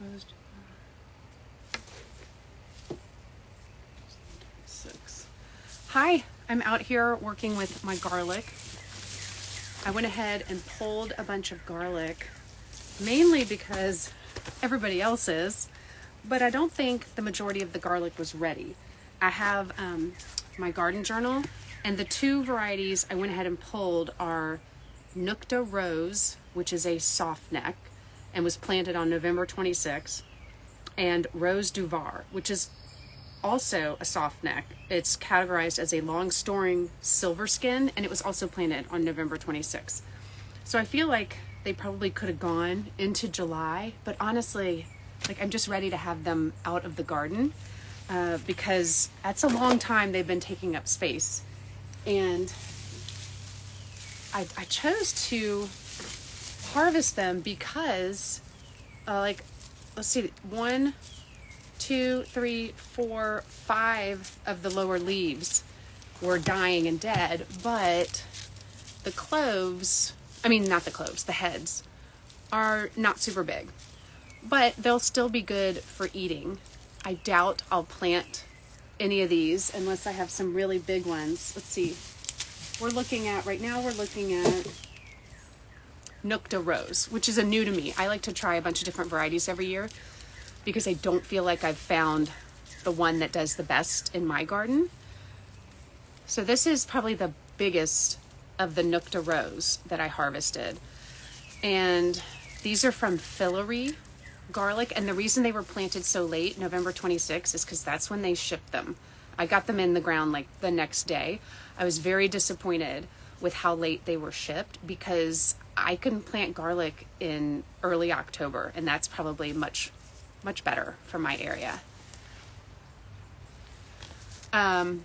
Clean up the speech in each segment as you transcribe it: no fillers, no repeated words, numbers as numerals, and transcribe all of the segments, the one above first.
Rose six. Hi, I'm out here working with my garlic. I went ahead and pulled a bunch of garlic, mainly because everybody else is, but I don't think the majority of the garlic was ready. I have my garden journal, and the two varieties I went ahead and pulled are Nukta Rose, which is a soft neck and was planted on November 26, and Rose Duvar, which is also a soft neck. It's categorized as a long storing silver skin, and it was also planted on November 26. So I feel like they probably could have gone into July, but honestly, like, I'm just ready to have them out of the garden because that's a long time they've been taking up space. And I chose to harvest them because let's see, 1, 2, 3, 4, 5 of the lower leaves were dying and dead, but the cloves, not the cloves, the heads are not super big, but they'll still be good for eating. I doubt I'll plant any of these unless I have some really big ones. Let's see. Right now we're looking at Nukta Rose, which is a new to me. I like to try a bunch of different varieties every year because I don't feel like I've found the one that does the best in my garden. So this is probably the biggest of the Nukta Rose that I harvested. And these are from Fillory garlic. And the reason they were planted so late, November 26, is because that's when they shipped them. I got them in the ground like the next day. I was very disappointed with how late they were shipped because I couldn't plant garlic in early October, and that's probably much better for my area. I'm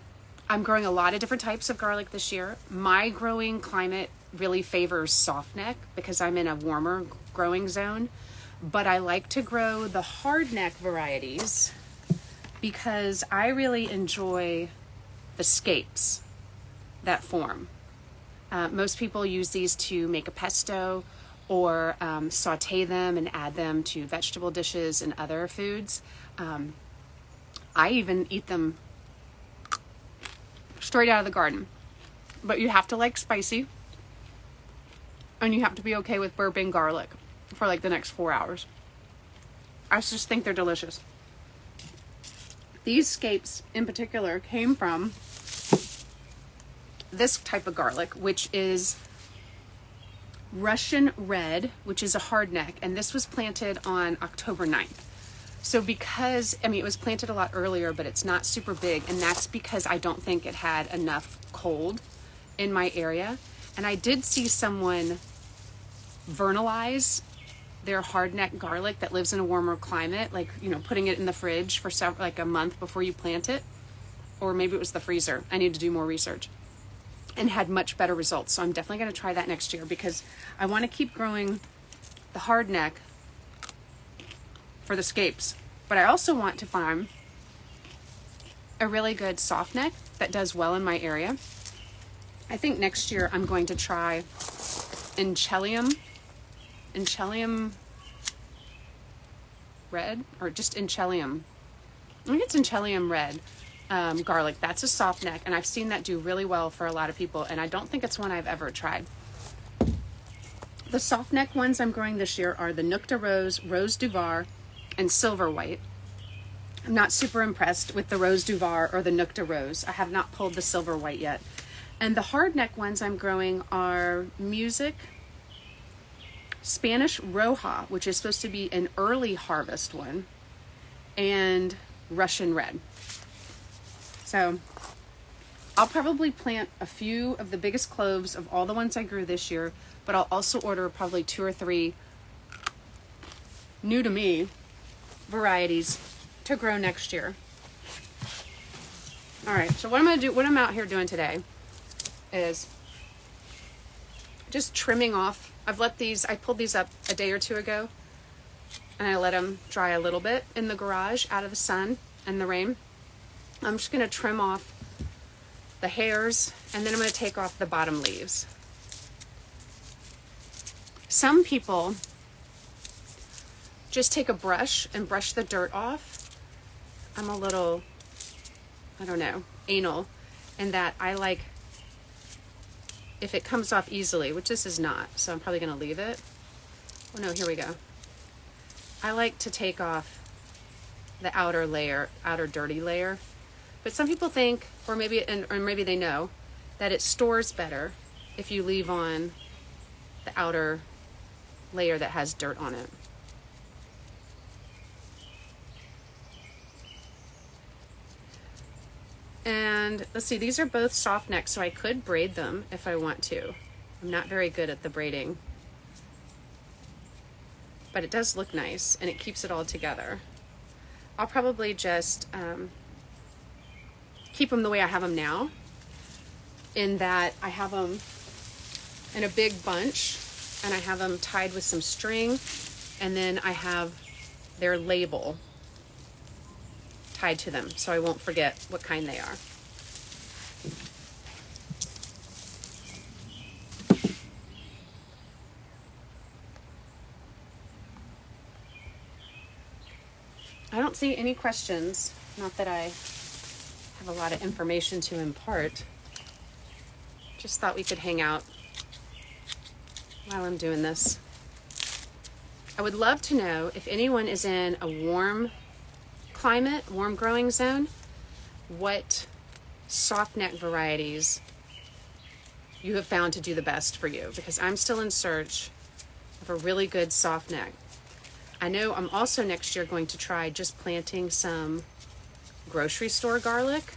growing a lot of different types of garlic this year. My growing climate really favors soft neck because I'm in a warmer growing zone, but I like to grow the hard neck varieties because I really enjoy the scapes that form. Most people use these to make a pesto or saute them and add them to vegetable dishes and other foods. I even eat them straight out of the garden. But you have to like spicy, and you have to be okay with burping garlic for like the next 4 hours. I just think they're delicious. These scapes in particular came from this type of garlic, which is Russian red, which is a hard neck, and this was planted on October 9th. So because, it was planted a lot earlier, but it's not super big, and that's because I don't think it had enough cold in my area. And I did see someone vernalize their hardneck garlic that lives in a warmer climate, putting it in the fridge for a month before you plant it, or maybe it was the freezer. I need to do more research, and had much better results. So I'm definitely going to try that next year because I want to keep growing the hardneck for the scapes, but I also want to find a really good soft neck that does well in my area. I think next year I'm going to try Enchelium red, or just Enchelium. I think it's Enchelium red garlic. That's a soft neck, and I've seen that do really well for a lot of people, and I don't think it's one I've ever tried. The soft neck ones I'm growing this year are the Nukta Rose, Rose Duvar, and Silver White. I'm not super impressed with the Rose Duvar or the Nukta Rose. I have not pulled the Silver White yet. And the hard neck ones I'm growing are Music, Spanish Roja, which is supposed to be an early harvest one, and Russian Red. So I'll probably plant a few of the biggest cloves of all the ones I grew this year, but I'll also order probably 2 or 3 new to me varieties to grow next year. All right, so what I'm out here doing today is just trimming off. I pulled these up a day or 2 ago, and I let them dry a little bit in the garage out of the sun and the rain. I'm just going to trim off the hairs, and then I'm going to take off the bottom leaves. Some people just take a brush and brush the dirt off. I'm a little, I don't know, anal in that I like, if it comes off easily, which this is not, so I'm probably gonna leave it. Oh no, here we go. I like to take off the outer layer, outer dirty layer. But some people think, or maybe they know, that it stores better if you leave on the outer layer that has dirt on it. And let's see, these are both soft neck, so I could braid them if I want to. I'm not very good at the braiding, but it does look nice and it keeps it all together. I'll probably just keep them the way I have them now, in that I have them in a big bunch and I have them tied with some string, and then I have their label tied to them so I won't forget what kind they are. I don't see any questions, not that I have a lot of information to impart. Just thought we could hang out while I'm doing this. I would love to know if anyone is in a warm climate, warm growing zone, what soft neck varieties you have found to do the best for you, because I'm still in search of a really good soft neck. I know I'm also next year going to try just planting some grocery store garlic,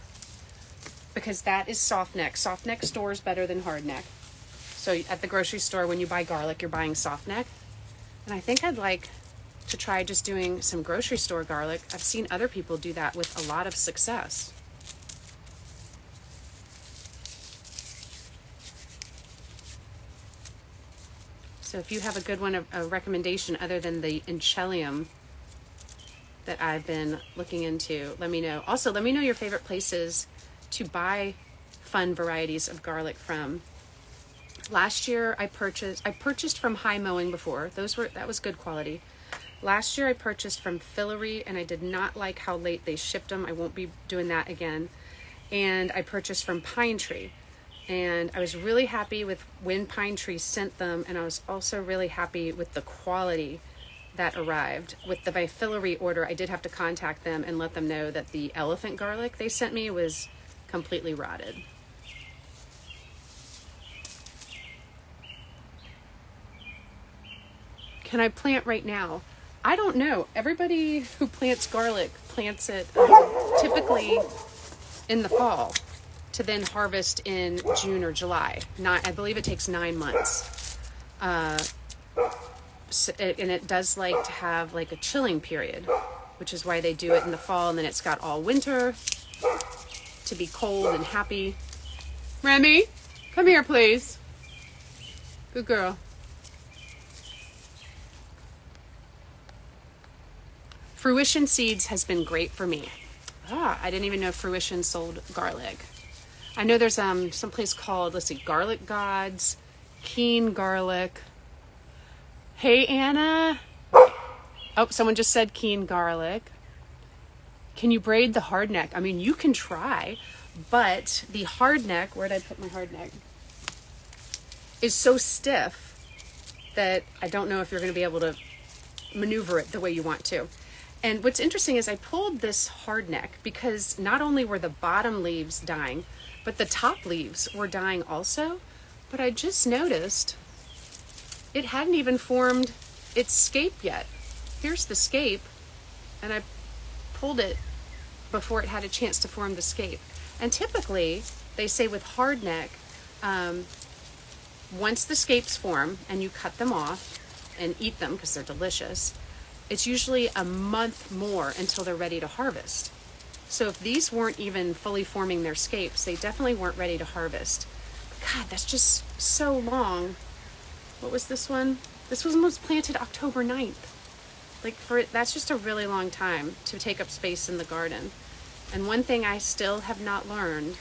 because that is soft neck. Soft neck stores better than hard neck. So at the grocery store, when you buy garlic, you're buying soft neck. And I think I'd like to try just doing some grocery store garlic. I've seen other people do that with a lot of success. So if you have a good one, a recommendation other than the Enchelium that I've been looking into, let me know. Also, let me know your favorite places to buy fun varieties of garlic from. Last year I purchased from High Mowing before. That was good quality. Last year I purchased from Fillory and I did not like how late they shipped them. I won't be doing that again. And I purchased from Pine Tree. And I was really happy with when Pine Tree sent them, and I was also really happy with the quality that arrived. With the by Fillory order, I did have to contact them and let them know that the elephant garlic they sent me was completely rotted. Can I plant right now? I don't know. Everybody who plants garlic plants it typically in the fall to then harvest in June or July. I believe it takes 9 months. And it does like to have like a chilling period, which is why they do it in the fall, and then it's got all winter to be cold and happy. Remy, come here, please. Good girl. Fruition Seeds has been great for me. I didn't even know Fruition sold garlic. I know there's some place called, let's see, Garlic Gods, Keen Garlic. Hey, Anna. Oh, someone just said Keen Garlic. Can you braid the hard neck? I mean, you can try, but the hard neck, where did I put my hard neck, is so stiff that I don't know if you're going to be able to maneuver it the way you want to. And what's interesting is I pulled this hard neck because not only were the bottom leaves dying, but the top leaves were dying also. But I just noticed it hadn't even formed its scape yet. Here's the scape, and I pulled it before it had a chance to form the scape. And typically, they say with hard neck, once the scapes form and you cut them off and eat them because they're delicious, it's usually a month more until they're ready to harvest. So if these weren't even fully forming their scapes, they definitely weren't ready to harvest. God, that's just so long. What was this one? This one was planted October 9th. That's just a really long time to take up space in the garden. And one thing I still have not learned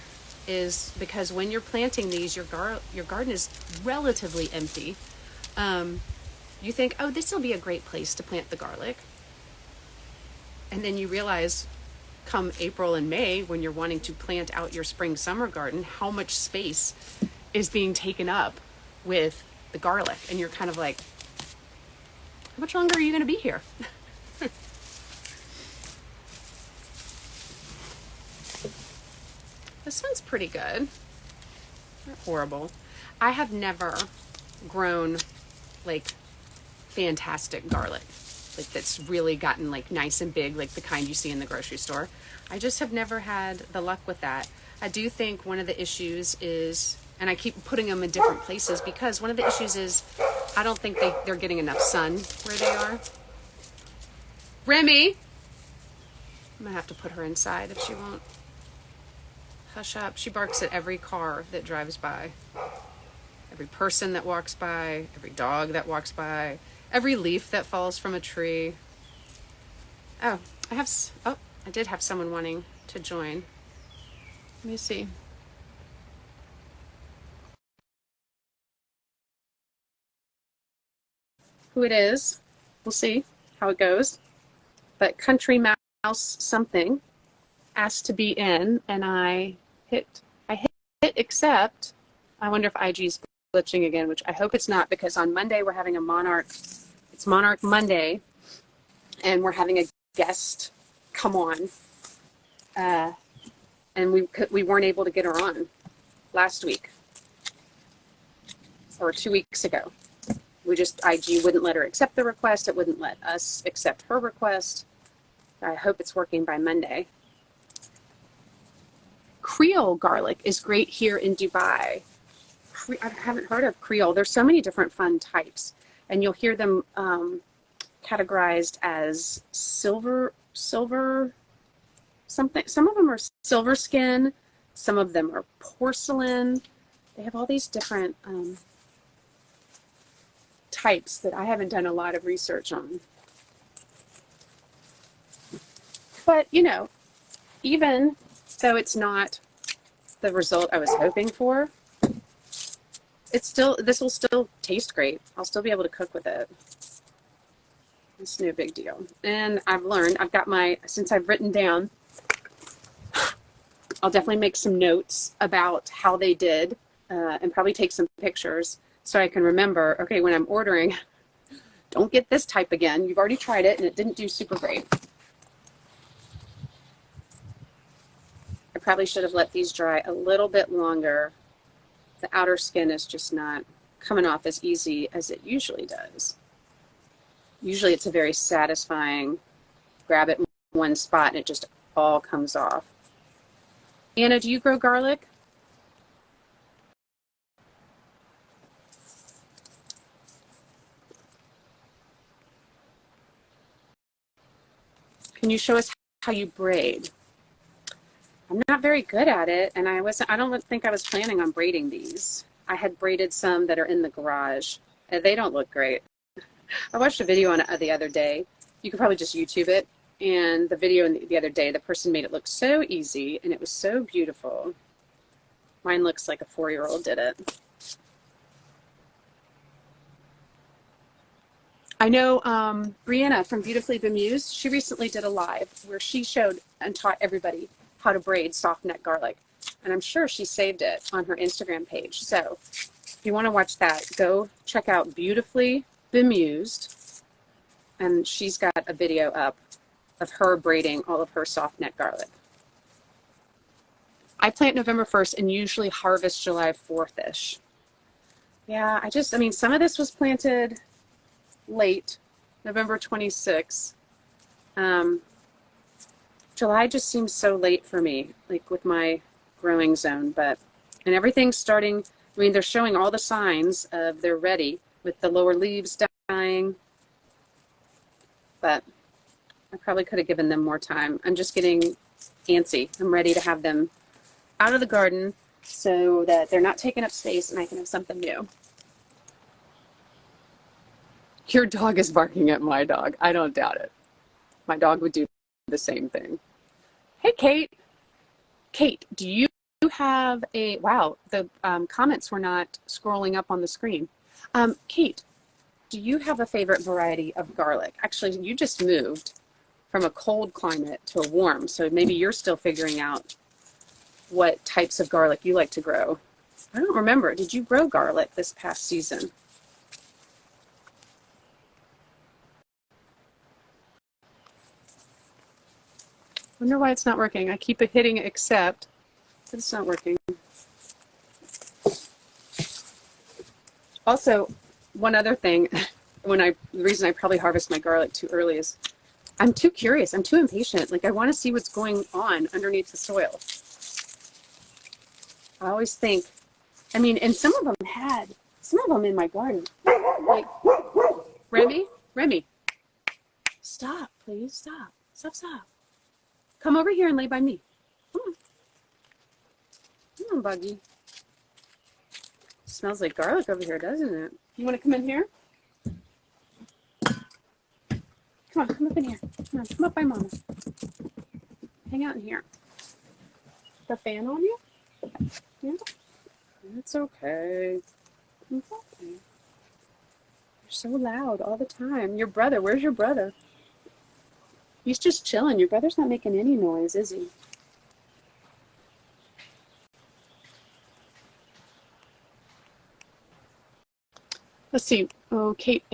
is, because when you're planting these, your garden is relatively empty. You think, oh, this will be a great place to plant the garlic. And then you realize come April and May, when you're wanting to plant out your spring summer garden, how much space is being taken up with the garlic. And you're kind of like, how much longer are you going to be here? This one's pretty good. Not horrible. I have never grown like fantastic garlic, like that's really gotten like nice and big, like the kind you see in the grocery store. I just have never had the luck with that. I do think one of the issues is, and I keep putting them in different places because one of the issues is I don't think they're getting enough sun where they are. Remy! I'm gonna have to put her inside if she won't hush up. She barks at every car that drives by, every person that walks by, every dog that walks by, every leaf that falls from a tree. Oh, I did have someone wanting to join. Let me see. Who it is. We'll see how it goes. But Country Mouse something asked to be in, and I hit accept. I wonder if IG's glitching again, which I hope it's not, because on Monday we're having a Monarch. It's Monarch Monday, and we're having a guest come on. And we weren't able to get her on last week or 2 weeks ago. IG wouldn't let her accept the request. It wouldn't let us accept her request. I hope it's working by Monday. Creole garlic is great here in Dubai. I haven't heard of Creole. There's so many different fun types, and you'll hear them categorized as silver something. Some of them are silver skin. Some of them are porcelain. They have all these different types that I haven't done a lot of research on. But, you know, even though it's not the result I was hoping for, this will still taste great. I'll still be able to cook with it. It's no big deal. And I've learned, since I've written down, I'll definitely make some notes about how they did and probably take some pictures so I can remember, okay, when I'm ordering, don't get this type again. You've already tried it and it didn't do super great. I probably should have let these dry a little bit longer. The outer skin is just not coming off as easy as it usually does. Usually it's a very satisfying, grab it in one spot and it just all comes off. Anna, do you grow garlic? Can you show us how you braid? I'm not very good at it, and I don't think I was planning on braiding these. I had braided some that are in the garage. They don't look great. I watched a video on it the other day. You could probably just YouTube it. And the video the other day, the person made it look so easy, and it was so beautiful. Mine looks like a 4-year-old did it. I know Brianna from Beautifully Bemused, she recently did a live where she showed and taught everybody how to braid soft neck garlic. And I'm sure she saved it on her Instagram page. So if you want to watch that, go check out Beautifully Bemused. And she's got a video up of her braiding all of her soft neck garlic. I plant November 1st and usually harvest July 4th-ish. Yeah, some of this was planted late, November 26th. July just seems so late for me, like with my growing zone, and everything's starting, they're showing all the signs of they're ready with the lower leaves dying, but I probably could have given them more time. I'm just getting antsy. I'm ready to have them out of the garden so that they're not taking up space and I can have something new. Your dog is barking at my dog. I don't doubt it. My dog would do the same thing. Hey, Kate. Kate, do you have wow, the comments were not scrolling up on the screen. Kate, do you have a favorite variety of garlic? Actually, you just moved from a cold climate to a warm, so maybe you're still figuring out what types of garlic you like to grow. I don't remember. Did you grow garlic this past season? Wonder why it's not working. I keep hitting accept, but it's not working. Also, one other thing, the reason I probably harvest my garlic too early is I'm too curious. I'm too impatient. Like, I want to see what's going on underneath the soil. I always think, I mean, and some of them in my garden. Like, Remy, stop, please, stop. Come over here and lay by me. Come on, Buggy. Smells like garlic over here, doesn't it? You want to come in here? Come up in here. Come up by Mama. Hang out in here. The fan on you? Yeah. It's okay. It's okay. You're so loud all the time. Your brother, where's your brother? He's just chilling. Your brother's not making any noise, is he? Let's see. Oh, Kate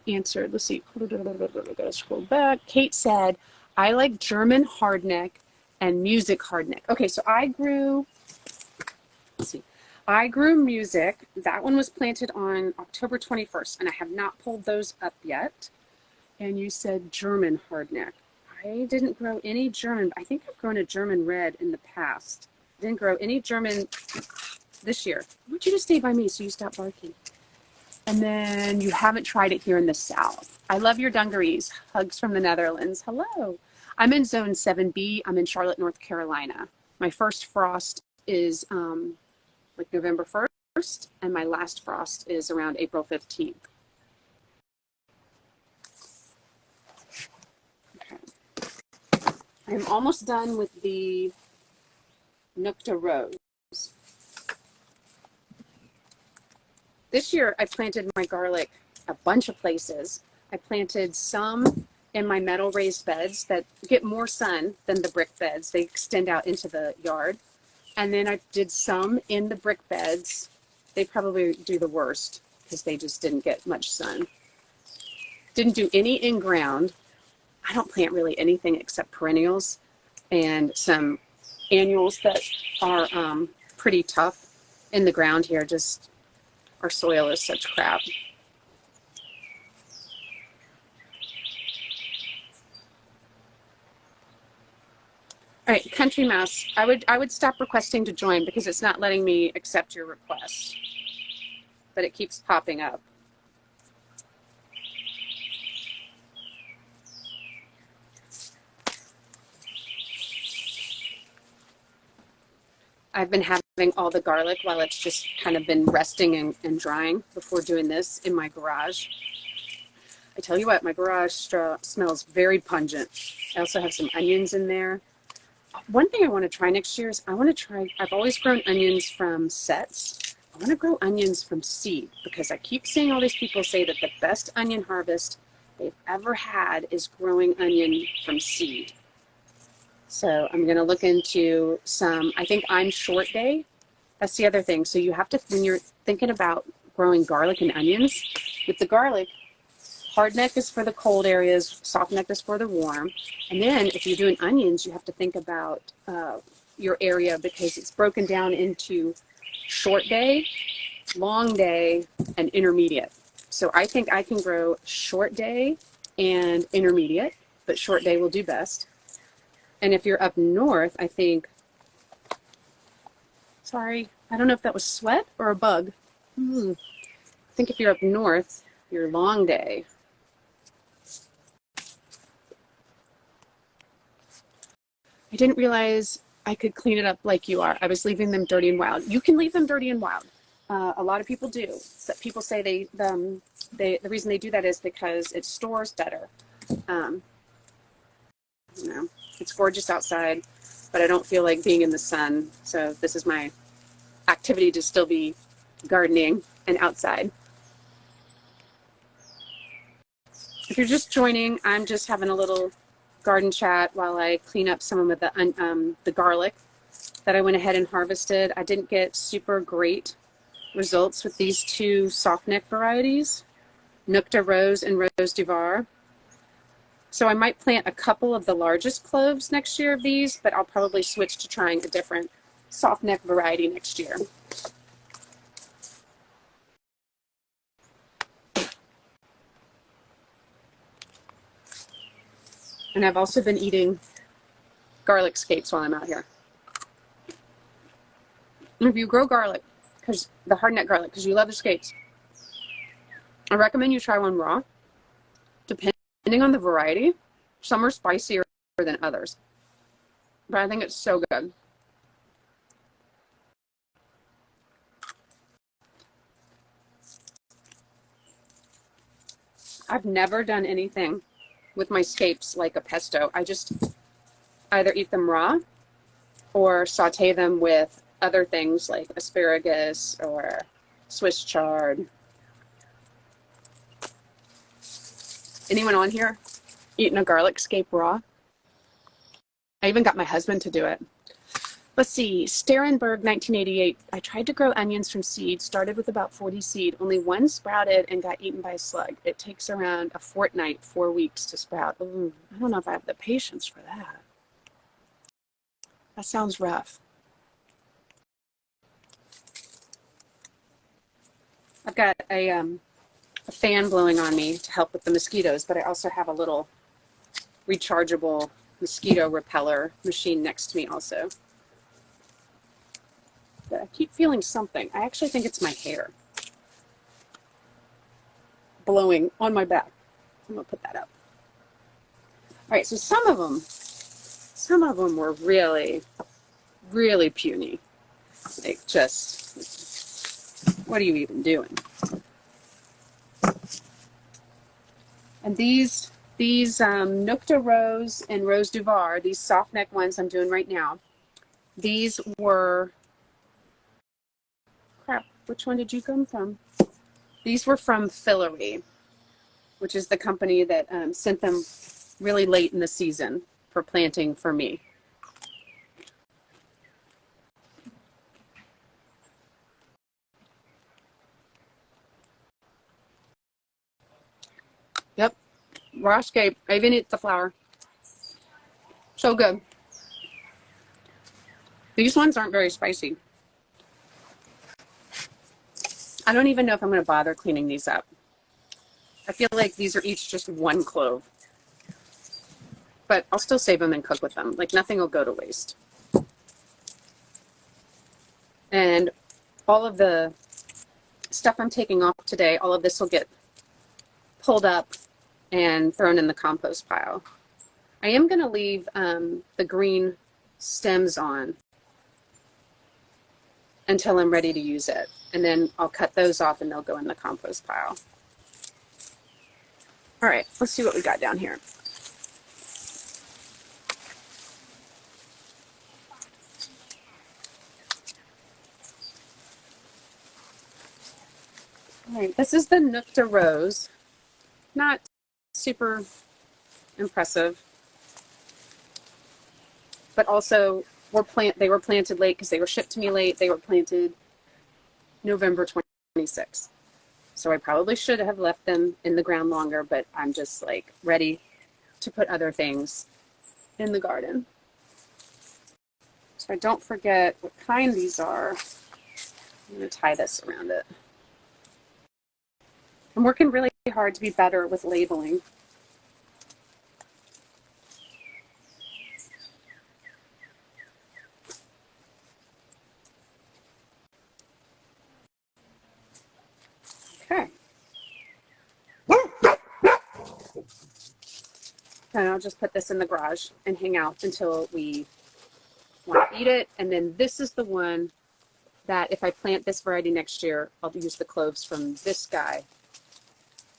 answered. Let's see. Gotta scroll back. Kate said, I like German hardneck and music hardneck. Okay, so I grew music. That one was planted on October 21st, and I have not pulled those up yet. And you said German hardneck. I didn't grow any German. I think I've grown a German red in the past. Didn't grow any German this year. I want you to stay by me so you stop barking. And then you haven't tried it here in the South. I love your dungarees. Hugs from the Netherlands. Hello. I'm in zone 7B. I'm in Charlotte, North Carolina. My first frost is like November 1st, and my last frost is around April 15th. Okay. I'm almost done with the Nucta Rose. This year, I planted my garlic a bunch of places. I planted some in my metal raised beds that get more sun than the brick beds. They extend out into the yard. And then I did some in the brick beds. They probably do the worst because they just didn't get much sun. Didn't do any in ground. I don't plant really anything except perennials and some annuals that are pretty tough in the ground here. Just our soil is such crap. All right, Country Mouse, I would stop requesting to join because it's not letting me accept your request, but it keeps popping up. I've been having all the garlic while it's just kind of been resting and drying before doing this in my garage. I tell you what, my garage smells very pungent. I also have some onions in there. One thing I want to try next year is I've always grown onions from sets. I want to grow onions from seed because I keep seeing all these people say that the best onion harvest they've ever had is growing onion from seed. So I'm going to look into some, I think I'm short day. That's the other thing. So you have to, when you're thinking about growing garlic and onions, with the garlic, hard neck is for the cold areas, soft neck is for the warm. And then if you're doing onions, you have to think about your area because it's broken down into short day, long day, and intermediate. So I think I can grow short day and intermediate, but short day will do best. And if you're up north, I think, sorry, I don't know if that was sweat or a bug. I think if you're up north, your long day. I didn't realize I could clean it up like you are. I was leaving them dirty and wild. You can leave them dirty and wild. A lot of people do. So people say the reason they do that is because it stores better. You know, it's gorgeous outside, but I don't feel like being in the sun. So this is my activity to still be gardening and outside. If you're just joining, I'm just having a little garden chat while I clean up some of the garlic that I went ahead and harvested. I didn't get super great results with these two soft neck varieties, Nukta Rose and Rose du Var. So I might plant a couple of the largest cloves next year of these, but I'll probably switch to trying a different soft neck variety next year. And I've also been eating garlic scapes while I'm out here. And if you grow garlic, because the hardneck garlic, because you love the scapes, I recommend you try one raw. Depending on the variety, some are spicier than others, but I think it's so good. I've never done anything with my scapes like a pesto. I just either eat them raw or saute them with other things like asparagus or Swiss chard. Anyone on here eating a garlic scape raw? I even got my husband to do it. Let's see, Sterenberg 1988. I tried to grow onions from seed, started with about 40 seed. Only one sprouted and got eaten by a slug. It takes around a fortnight, 4 weeks to sprout. Ooh, I don't know if I have the patience for that. That sounds rough. I've got a fan blowing on me to help with the mosquitoes, but I also have a little rechargeable mosquito repeller machine next to me also. But I keep feeling something. I actually think it's my hair blowing on my back. I'm gonna put that up. All right, so some of them were really, really puny. Like just, what are you even doing? And these Nukta Rose and Rose du Var, these soft neck ones I'm doing right now, these were, crap, which one did you come from? These were from Fillory, which is the company that sent them really late in the season for planting for me. Yep, raw scape. I even ate the flower. So good. These ones aren't very spicy. I don't even know if I'm going to bother cleaning these up. I feel like these are each just one clove. But I'll still save them and cook with them. Like nothing will go to waste. And all of the stuff I'm taking off today, all of this will get pulled up and thrown in the compost pile. I am going to leave the green stems on until I'm ready to use it. And then I'll cut those off and they'll go in the compost pile. All right, let's see what we got down here. All right, this is the Nukta Rose. Not super impressive, but also they were planted late because they were shipped to me late. They were planted November 26th. So I probably should have left them in the ground longer, but I'm just like ready to put other things in the garden. So I don't forget what kind these are. I'm going to tie this around it. I'm working really hard to be better with labeling. Okay. And I'll just put this in the garage and hang out until we want to eat it. And then this is the one that if I plant this variety next year, I'll use the cloves from this guy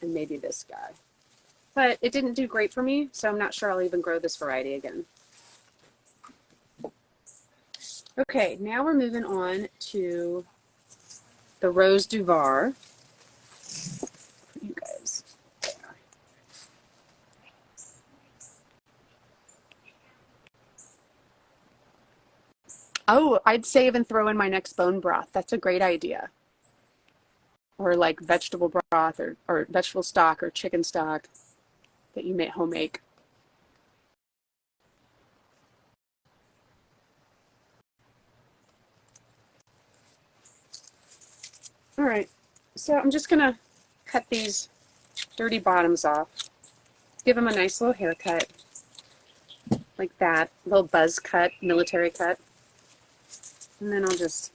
and maybe this guy. But it didn't do great for me, so I'm not sure I'll even grow this variety again. Okay, now we're moving on to the Rose du Var. You guys. There. Oh, I'd save and throw in my next bone broth. That's a great idea. Or like vegetable broth or vegetable stock or chicken stock that you may home make. All right, so I'm just gonna cut these dirty bottoms off. Give them a nice little haircut, like that, little buzz cut, military cut. And then I'll just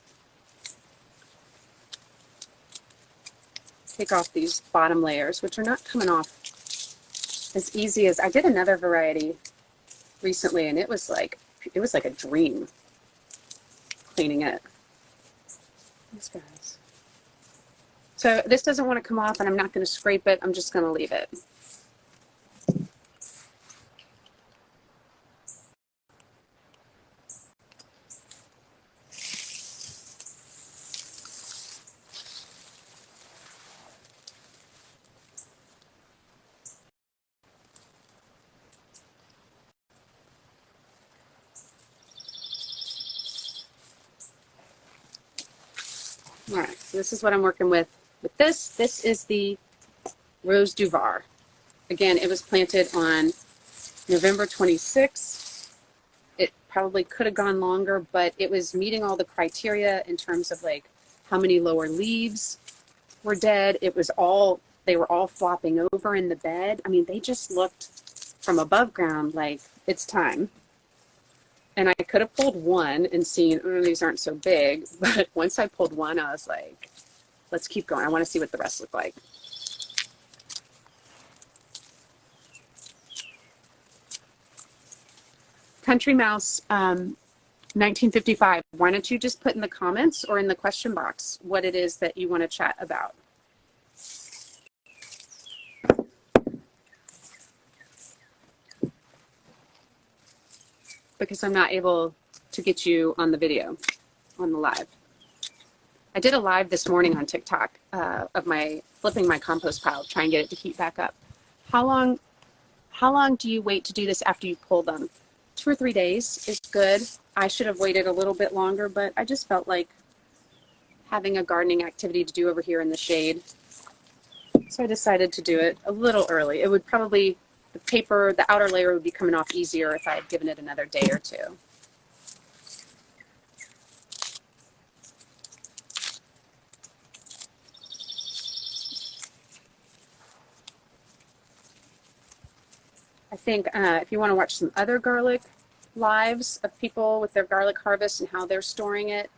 take off these bottom layers, which are not coming off as easy as I did another variety recently, and it was like a dream cleaning it. These guys. So this doesn't want to come off, and I'm not going to scrape it. I'm just going to leave it. All right, so this is what I'm working with. With this is the Rose du Var. Again, it was planted on November 26th. It probably could have gone longer, but it was meeting all the criteria in terms of like how many lower leaves were dead. They were all flopping over in the bed. I mean, they just looked from above ground like it's time. And I could have pulled one and seen, oh, these aren't so big. But once I pulled one, I was like, let's keep going. I want to see what the rest look like. Country Mouse 1955. Why don't you just put in the comments or in the question box what it is that you want to chat about? Because I'm not able to get you on the video, on the live. I did a live this morning on TikTok of my flipping my compost pile, trying to get it to heat back up. How long do you wait to do this after you pull them? 2 or 3 days is good. I should have waited a little bit longer, but I just felt like having a gardening activity to do over here in the shade. So I decided to do it a little early. It would probably, the paper, the outer layer would be coming off easier if I had given it another day or two. I think if you want to watch some other garlic lives of people with their garlic harvest and how they're storing it,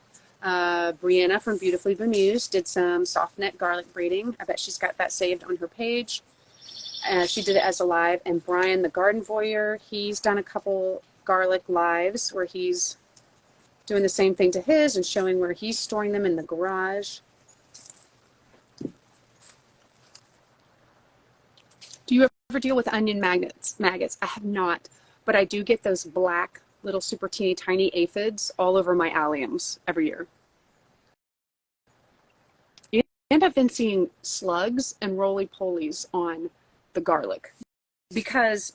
Brianna from Beautifully Bemused did some soft net garlic breeding. I bet she's got that saved on her page. She did it as a live. And Brian, the garden voyeur, he's done a couple garlic lives where he's doing the same thing to his and showing where he's storing them in the garage. Do you ever deal with onion maggots? I have not, but I do get those black little super teeny tiny aphids all over my alliums every year. And I've been seeing slugs and roly-polies on the garlic because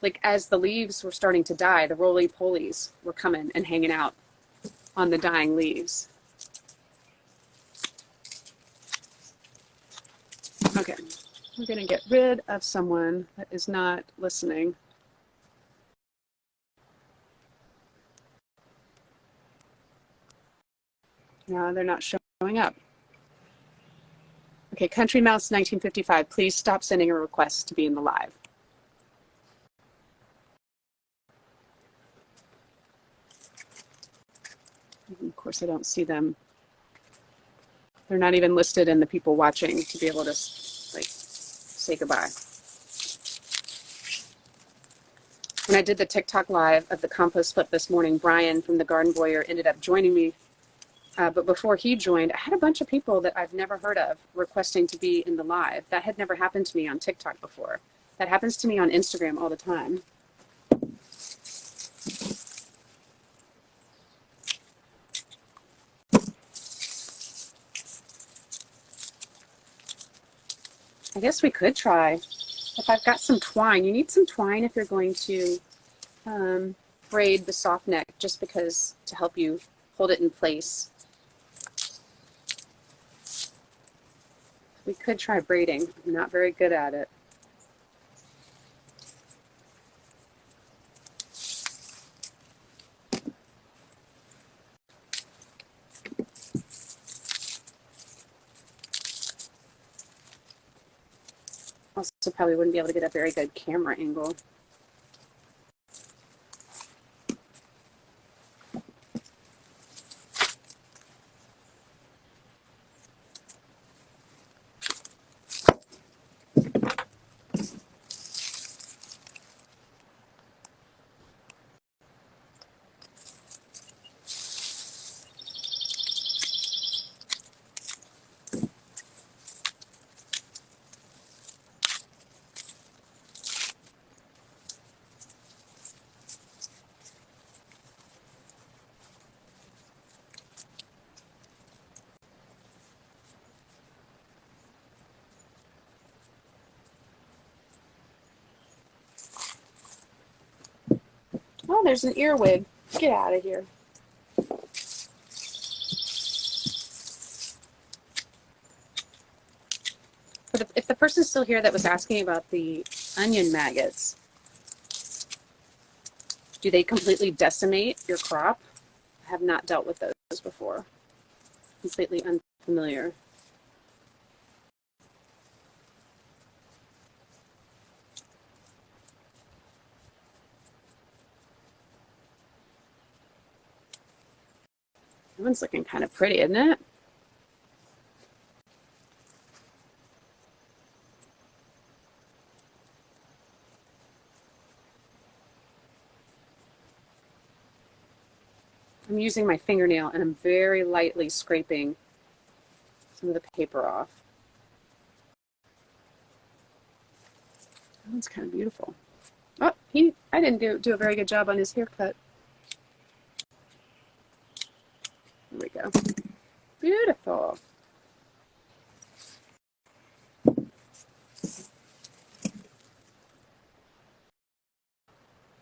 like as the leaves were starting to die, the roly-polies were coming and hanging out on the dying leaves. Okay. We're going to get rid of someone that is not listening. No, they're not showing up. Okay, Country Mouse 1955, please stop sending a request to be in the live. Of course, I don't see them. They're not even listed in the people watching to be able to like say goodbye. When I did the TikTok live of the compost flip this morning, Brian from the Garden Voyeur ended up joining me. But before he joined, I had a bunch of people that I've never heard of requesting to be in the live. That had never happened to me on TikTok before. That happens to me on Instagram all the time. I guess we could try. If I've got some twine, you need some twine if you're going to braid the soft neck just because to help you hold it in place. We could try braiding. I'm not very good at it. Also probably wouldn't be able to get a very good camera angle. Oh, there's an earwig. Get out of here. But if the person's still here that was asking about the onion maggots, do they completely decimate your crop? I have not dealt with those before. Completely unfamiliar. That one's looking kind of pretty, isn't it? I'm using my fingernail and I'm very lightly scraping some of the paper off. That one's kind of beautiful. Oh, I didn't do a very good job on his haircut. There we go. Beautiful.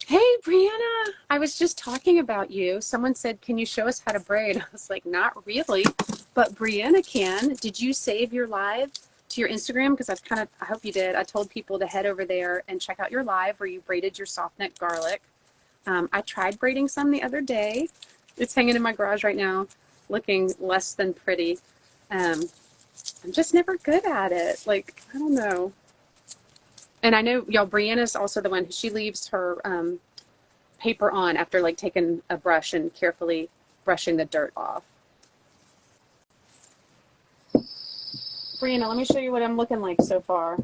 Hey, Brianna, I was just talking about you. Someone said, can you show us how to braid? I was like, not really, but Brianna can. Did you save your live to your Instagram? Because I hope you did. I told people to head over there and check out your live where you braided your soft neck garlic. I tried braiding some the other day. It's hanging in my garage right now, looking less than pretty. I'm just never good at it. Like, I don't know. And I know, y'all, Brianna's also the one who she leaves her paper on after like taking a brush and carefully brushing the dirt off. Brianna, let me show you what I'm looking like so far.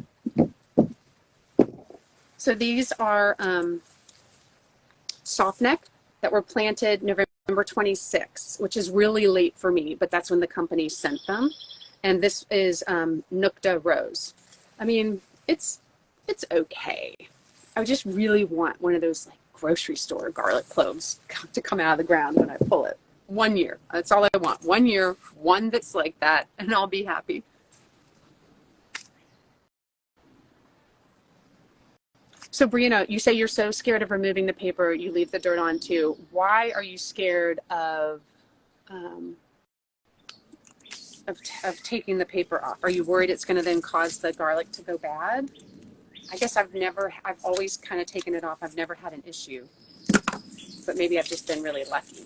So these are soft neck that were planted November 26, which is really late for me, but that's when the company sent them. And this is Nukta Rose. I mean, it's okay. I just really want one of those like grocery store garlic cloves to come out of the ground when I pull it. 1 year. That's all I want. 1 year, one that's like that, and I'll be happy. So Brianna, you say you're so scared of removing the paper, you leave the dirt on too. Why are you scared um, of taking the paper off? Are you worried it's going to then cause the garlic to go bad? I guess I've always kind of taken it off. I've never had an issue, but maybe I've just been really lucky.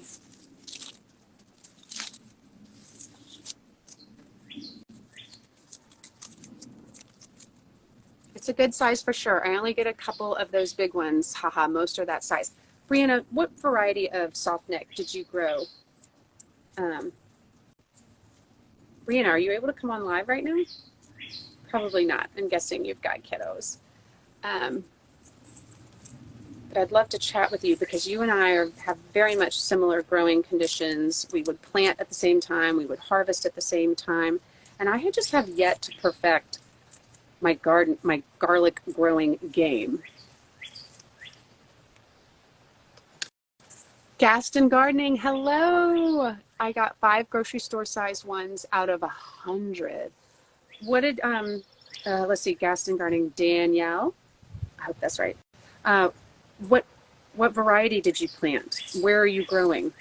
It's a good size for sure. I only get a couple of those big ones. Haha, most are that size. Brianna, what variety of soft neck did you grow? Brianna, are you able to come on live right now? Probably not. I'm guessing you've got kiddos. But I'd love to chat with you because you and I have very much similar growing conditions. We would plant at the same time. We would harvest at the same time. And I just have yet to perfect my garlic growing game. Gaston Gardening, hello. I got 5 grocery store size ones out of 100. What did, let's see, Gaston Gardening, Danielle, I hope that's right. What What variety did you plant? Where are you growing?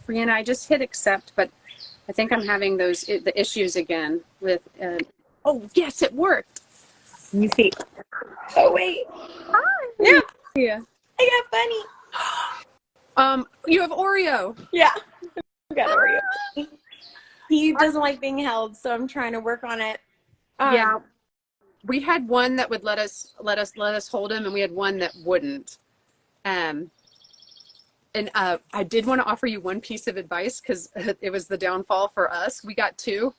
Brianna, I just hit accept, but I think I'm having the issues again with, oh, yes, it worked. Let me see. Oh, wait. Hi. Yeah. Yeah. I got Bunny. You have Oreo. Yeah. I got Oreo. He doesn't like being held, so I'm trying to work on it. Yeah. We had one that would let us hold him, and we had one that wouldn't. And I did want to offer you one piece of advice because it was the downfall for us. We got two.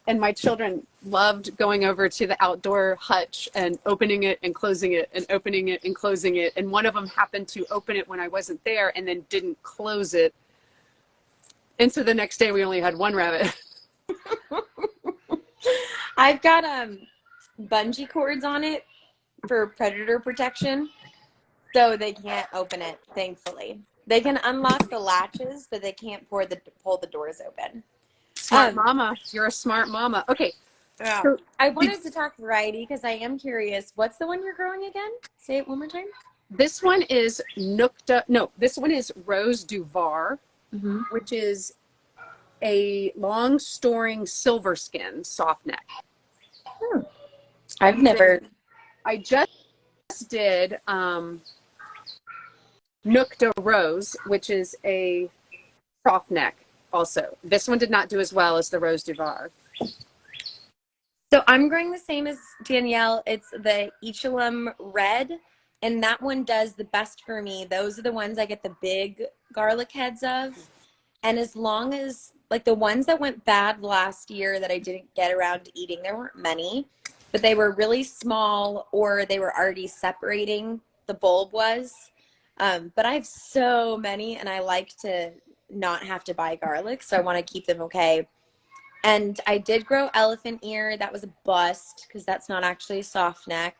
And my children loved going over to the outdoor hutch and opening it and closing it and opening it and closing it. And one of them happened to open it when I wasn't there and then didn't close it. And so the next day we only had one rabbit. I've got bungee cords on it for predator protection, so they can't open it, thankfully. They can unlock the latches, but they can't pull the doors open. Smart mama. You're a smart mama. Okay. Yeah. So I wanted to talk variety because I am curious. What's the one you're growing again? Say it one more time. This one is this one is Rose du Var, which is a long storing silver skin soft neck. I've never. I just did Nook de Rose, which is a soft neck also. This one did not do as well as the Rose du Var. So I'm growing the same as Danielle. It's the Echelum Red, and that one does the best for me. Those are the ones I get the big garlic heads of. And as long as, like the ones that went bad last year that I didn't get around to eating, there weren't many, but they were really small or they were already separating, the bulb was. But I have so many and I like to not have to buy garlic, so I want to keep them okay. And I did grow elephant ear. That was a bust because that's not actually a soft neck.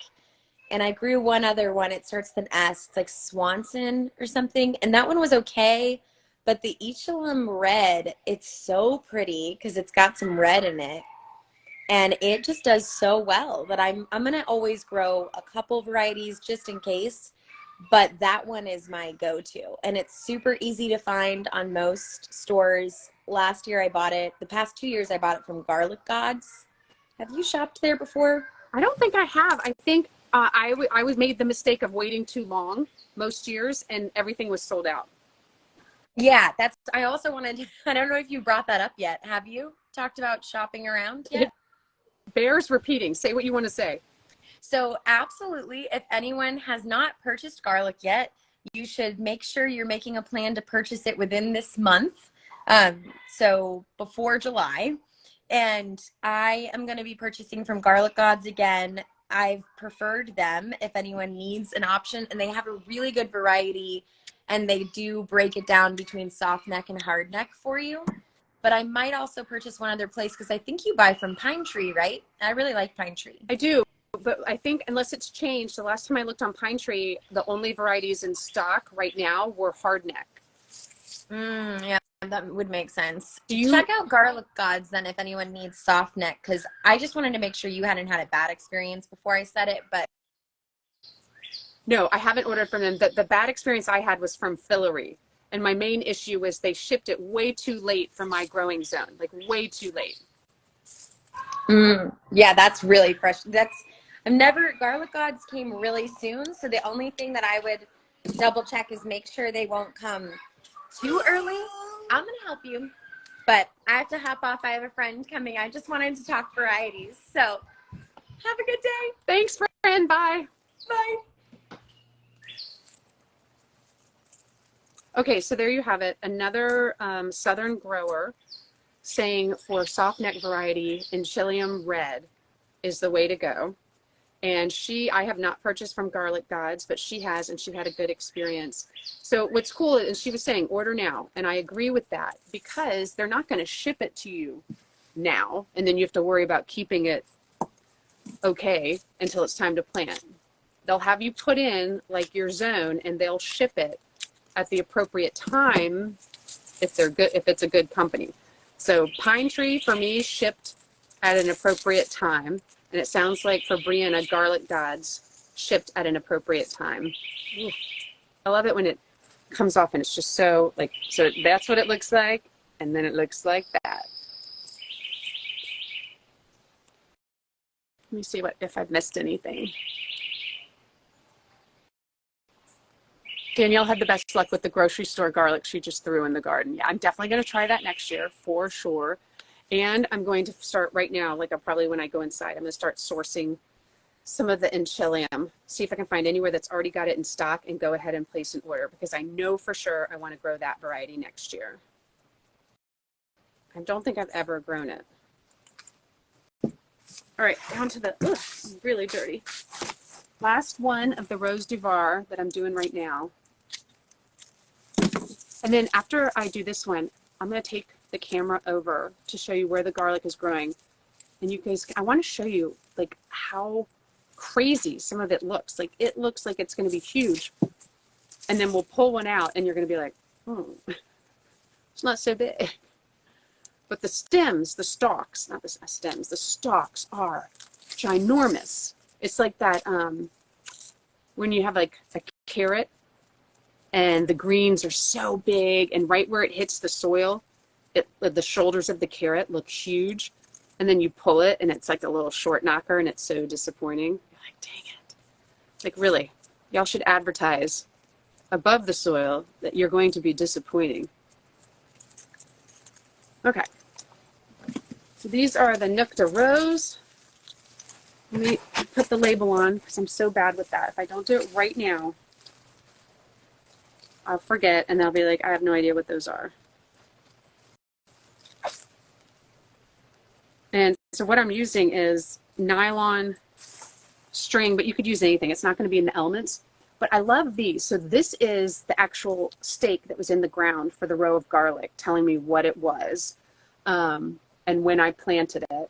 And I grew one other one. It starts with an S. It's like Swanson or something. And that one was okay. But the Echelum Red, it's so pretty because it's got some red in it. And it just does so well that I'm going to always grow a couple varieties just in case. But that one is my go-to. And it's super easy to find on most stores. Last year I bought it. The past 2 years I bought it from Garlic Gods. Have you shopped there before? I don't think I have. I think I was made the mistake of waiting too long most years and everything was sold out. Yeah, I also wanted, I don't know if you brought that up yet. Have you talked about shopping around yet? Bears repeating. Say what you want to say. So absolutely, if anyone has not purchased garlic yet, you should make sure you're making a plan to purchase it within this month. So before July. And I am going to be purchasing from Garlic Gods again. I've preferred them if anyone needs an option, and they have a really good variety, and they do break it down between soft neck and hard neck for you. But I might also purchase one other place because I think you buy from Pine Tree, right? I really like Pine Tree. I do, but I think unless it's changed, the last time I looked on Pine Tree, the only varieties in stock right now were hard neck. Yeah, that would make sense. Check out Garlic Gods then if anyone needs soft neck, because I just wanted to make sure you hadn't had a bad experience before I said it. But no, I haven't ordered from them. The bad experience I had was from Fillory, and my main issue was they shipped it way too late for my growing zone, like way too late. Yeah, that's really fresh. Garlic Gods came really soon, so the only thing that I would double check is make sure they won't come too early. I'm gonna help you, but I have to hop off. I have a friend coming. I just wanted to talk varieties, so have a good day. Thanks, friend. Bye. Bye. Okay, so there you have it. Another southern grower saying for soft neck variety, Enchilium Red is the way to go. And I have not purchased from Garlic Gods, but she has, and she had a good experience. So what's cool is she was saying order now, and I agree with that because they're not going to ship it to you now, and then you have to worry about keeping it okay until it's time to plant. They'll have you put in like your zone, and they'll ship it at the appropriate time if they're good, if it's a good company. So Pine Tree for me shipped at an appropriate time, and it sounds like for Brianna, Garlic Gods shipped at an appropriate time. Ooh. I love it when it comes off and it's just so like, so that's what it looks like, and then it looks like that. Let me see if I've missed anything. Danielle had the best luck with the grocery store garlic she just threw in the garden. Yeah, I'm definitely going to try that next year for sure. And I'm going to start right now, like I'll probably when I go inside, I'm going to start sourcing some of the enchilium, see if I can find anywhere that's already got it in stock and go ahead and place an order because I know for sure I want to grow that variety next year. I don't think I've ever grown it. All right, down to the, really dirty. Last one of the Rose du Var that I'm doing right now. And then after I do this one, I'm going to take the camera over to show you where the garlic is growing. And you guys, I want to show you like how crazy some of it looks. Like it looks like it's going to be huge. And then we'll pull one out and you're going to be like, it's not so big. But the stems, the stalks, not the stems, the stalks are ginormous. It's like that when you have like a carrot and the greens are so big and right where it hits the soil, the shoulders of the carrot look huge. And then you pull it and it's like a little short knocker and it's so disappointing. You're like, dang it. Like really, y'all should advertise above the soil that you're going to be disappointing. Okay. So these are the Nook de Rose. Let me put the label on because I'm so bad with that. If I don't do it right now, I'll forget and they'll be like, I have no idea what those are. And so what I'm using is nylon string, but you could use anything. It's not going to be in the elements. But I love these. So this is the actual stake that was in the ground for the row of garlic, telling me what it was and when I planted it.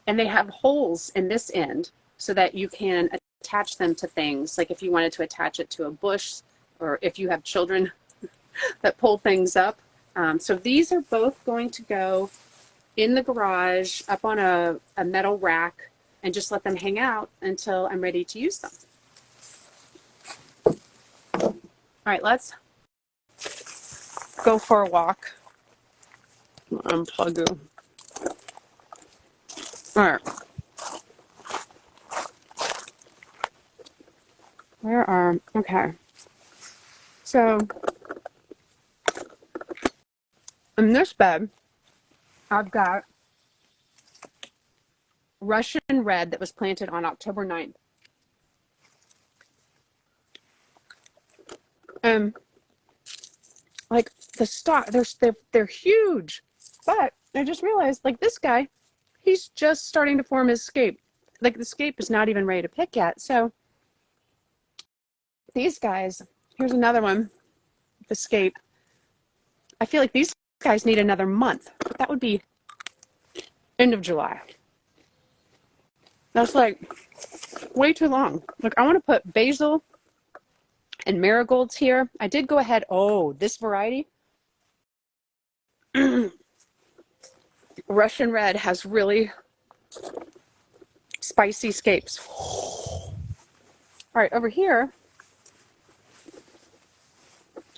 And they have holes in this end so that you can attach them to things. Like if you wanted to attach it to a bush or if you have children that pull things up. So these are both going to go in the garage up on a metal rack and just let them hang out until I'm ready to use them. All right, let's go for a walk. Unplug you. All right. Okay. So in this bed, I've got Russian red that was planted on October 9th. And like the stalk, they're huge. But I just realized like this guy, he's just starting to form his scape. Like the scape is not even ready to pick yet. So these guys, here's another one, the scape. I feel like these guys need another month. That would be end of July. That's like way too long. Like I want to put basil and marigolds here. I did go ahead. Oh, this variety. Russian red has really spicy scapes. All right, over here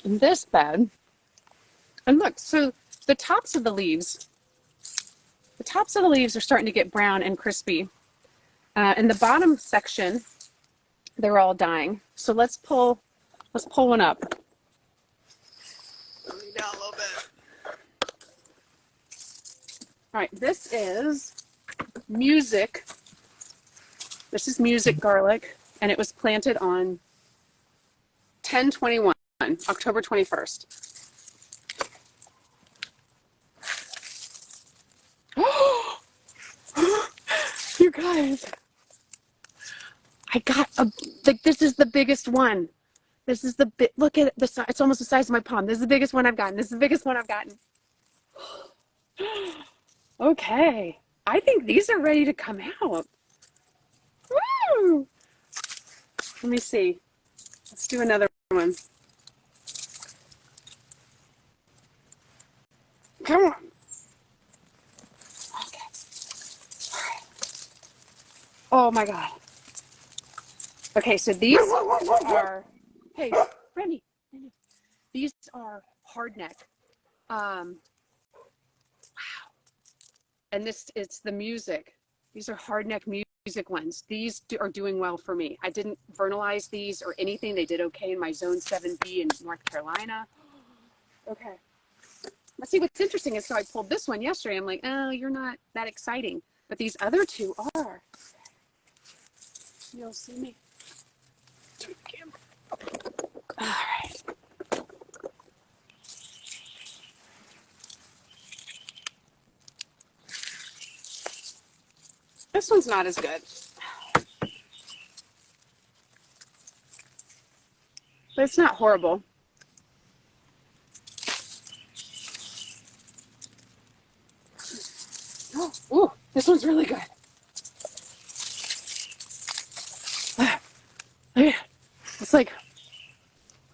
in this bed, and look, so the tops of the leaves are starting to get brown and crispy. In the bottom section, they're all dying. So let's pull one up. Let me down a little bit. All right, this is Music. This is Music garlic, and it was planted on 10/21, October 21st. You guys, I got like this is the biggest one. This is the look at it, it's almost the size of my palm. This is the biggest one I've gotten. This is the biggest one I've gotten. Okay, I think these are ready to come out. Woo! Let me see. Let's do another one. Come on. Okay. Oh my God. Okay, so these are, hey, Remy, these are hardneck. Wow. And this, it's the music. These are hardneck music ones. These are doing well for me. I didn't vernalize these or anything. They did okay in my Zone 7B in North Carolina. Okay. Let's see, what's interesting is, so I pulled this one yesterday. I'm like, oh, you're not that exciting. But these other two are. You'll see me. Turn the camera. All right. This one's not as good. But it's not horrible. Oh, ooh, this one's really good. It's like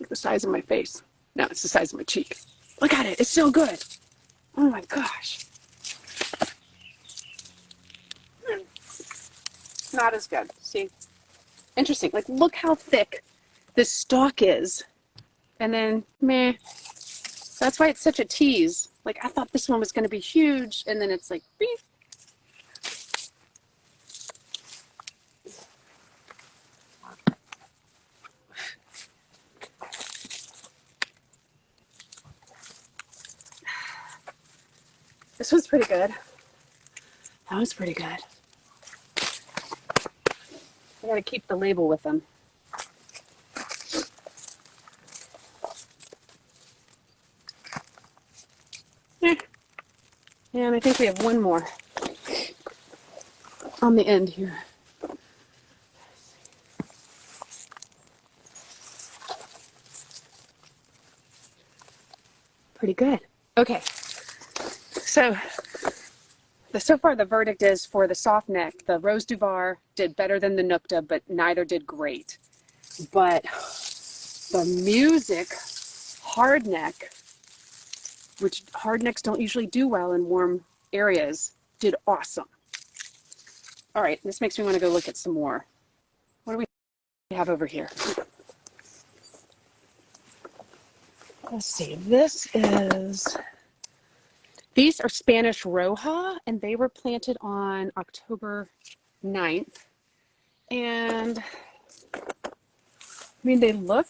the size of my face. No, it's the size of my cheek. Look at it. It's so good. Oh my gosh. Not as good. See? Interesting. Like, look how thick this stalk is. And then, meh. That's why it's such a tease. Like, I thought this one was going to be huge. And then it's like, beep. This one's pretty good. That was pretty good. I gotta keep the label with them. And I think we have one more on the end here. Pretty good. Okay. So far the verdict is for the soft neck, the Rose Duvar did better than the Nukta, but neither did great. But the music hard neck, which hard necks don't usually do well in warm areas, did awesome. All right, this makes me want to go look at some more. What do we have over here? Let's see, these are Spanish Roja, and they were planted on October 9th. And I mean, they look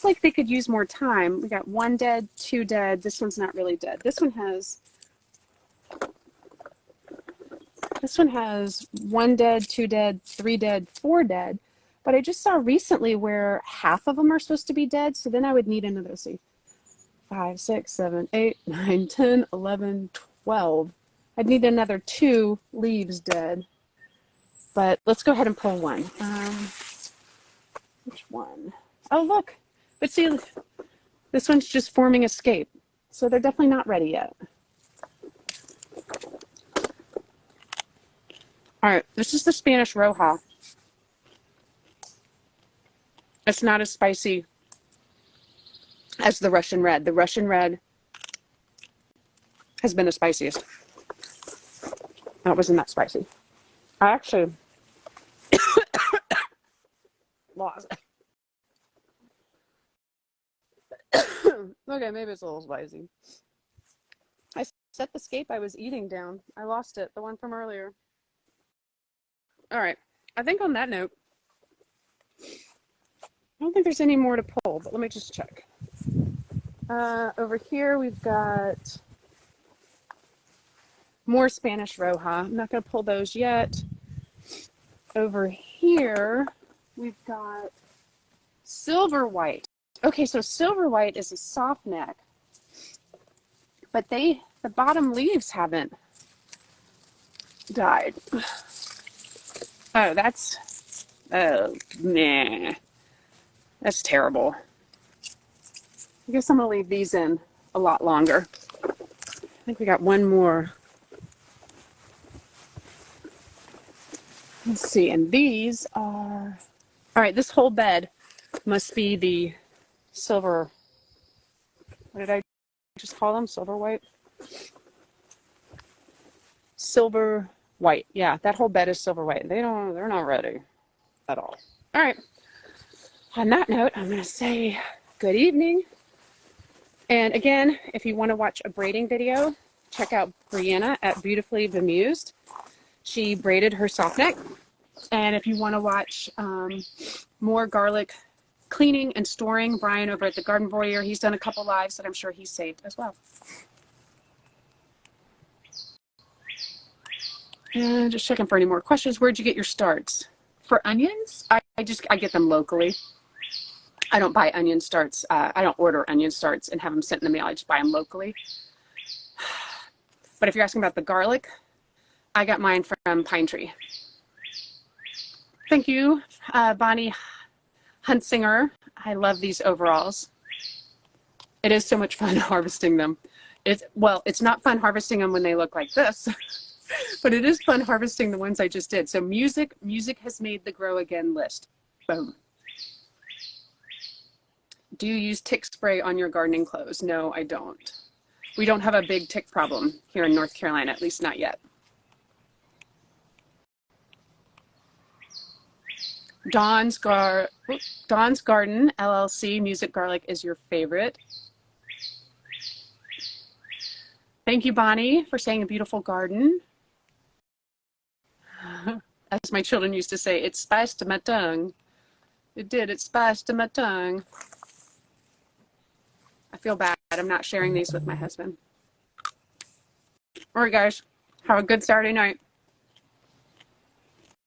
like they could use more time. We got one dead, two dead. This one's not really dead. This one has one dead, two dead, three dead, four dead. But I just saw recently where half of them are supposed to be dead. So then I would need another, see, 5, 6, 7, 8, 9, 10, 11, 12. I'd need another 2 leaves dead. But let's go ahead and pull one. Which one? Oh, look. But see, this one's just forming a scape. So they're definitely not ready yet. All right, this is the Spanish Roja. It's not as spicy as the Russian Red. The Russian Red has been the spiciest. That wasn't that spicy. I actually lost. Okay, maybe it's a little spicy. I set the scape I was eating down. I lost it, the one from earlier. All right, I think on that note, I don't think there's any more to pull, but let me just check. Over here, we've got more Spanish Roja. I'm not going to pull those yet. Over here, we've got Silver White. Okay, so Silver White is a soft neck, but the bottom leaves haven't died. Oh, nah. That's terrible. I guess I'm going to leave these in a lot longer. I think we got one more. Let's see, and these are, all right, this whole bed must be the silver, what did I just call them? Silver white? Silver white. Yeah, that whole bed is silver white. They're not ready at all. All right. On that note, I'm going to say good evening. And again, if you want to watch a braiding video, check out Brianna at Beautifully Bemused. She braided her soft neck. And if you want to watch more garlic cleaning and storing, Brian over at the Garden Warrior, he's done a couple lives that I'm sure he's saved as well. And just checking for any more questions. Where'd you get your starts? For onions, I get them locally. I don't buy onion starts. I don't order onion starts and have them sent in the mail. I just buy them locally. But if you're asking about the garlic, I got mine from Pine Tree. Thank you, Bonnie Huntsinger. I love these overalls. It is so much fun harvesting them. It's not fun harvesting them when they look like this, but it is fun harvesting the ones I just did. So music has made the Grow Again list. Boom. Do you use tick spray on your gardening clothes? No, I don't. We don't have a big tick problem here in North Carolina, at least not yet. Dawn's Garden LLC, Music Garlic is your favorite. Thank you, Bonnie, for saying a beautiful garden. As my children used to say, it spiced my tongue. It did, it spiced my tongue. I feel bad. I'm not sharing these with my husband. All right, guys. Have a good Saturday night.